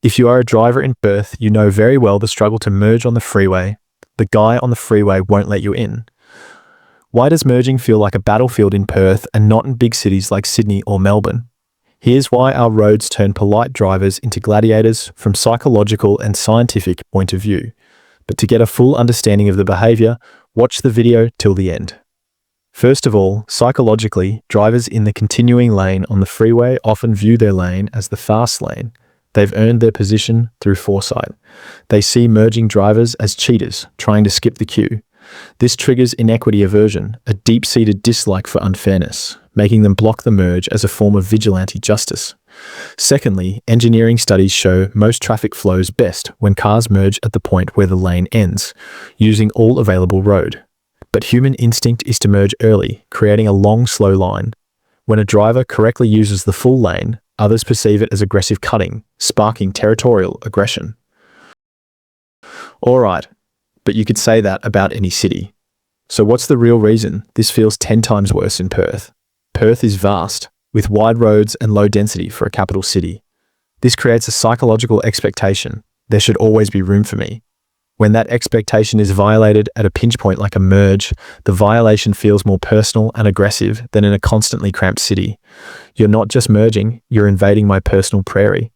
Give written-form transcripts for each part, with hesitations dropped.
If you are a driver in Perth, you know very well the struggle to merge on the freeway. The guy on the freeway won't let you in. Why does merging feel like a battlefield in Perth and not in big cities like Sydney or Melbourne? Here's why our roads turn polite drivers into gladiators from psychological and scientific point of view. But to get a full understanding of the behaviour, watch the video till the end. First of all, psychologically, drivers in the continuing lane on the freeway often view their lane as the fast lane. They've earned their position through foresight. They see merging drivers as cheaters, trying to skip the queue. This triggers inequity aversion, a deep-seated dislike for unfairness, making them block the merge as a form of vigilante justice. Secondly, engineering studies show most traffic flows best when cars merge at the point where the lane ends, using all available road. But human instinct is to merge early, creating a long, slow line. When a driver correctly uses the full lane, others perceive it as aggressive cutting, sparking territorial aggression. Alright, but you could say that about any city. So what's the real reason this feels 10 times worse in Perth? Perth is vast, with wide roads and low density for a capital city. This creates a psychological expectation. There should always be room for me. When that expectation is violated at a pinch point like a merge, the violation feels more personal and aggressive than in a constantly cramped city. You're not just merging, you're invading my personal prairie.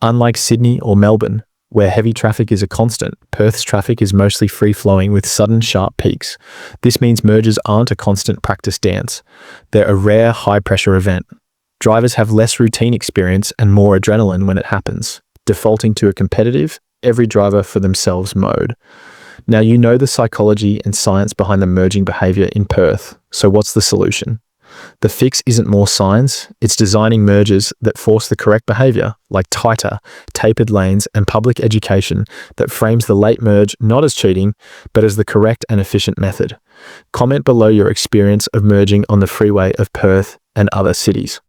Unlike Sydney or Melbourne, where heavy traffic is a constant, Perth's traffic is mostly free-flowing with sudden sharp peaks. This means mergers aren't a constant practice dance. They're a rare high-pressure event. Drivers have less routine experience and more adrenaline when it happens, defaulting to a competitive, every driver for themselves mode. Now you know the psychology and science behind the merging behavior in Perth, so what's the solution? The fix isn't more science, it's designing mergers that force the correct behavior, like tighter, tapered lanes and public education that frames the late merge not as cheating, but as the correct and efficient method. Comment below your experience of merging on the freeway of Perth and other cities.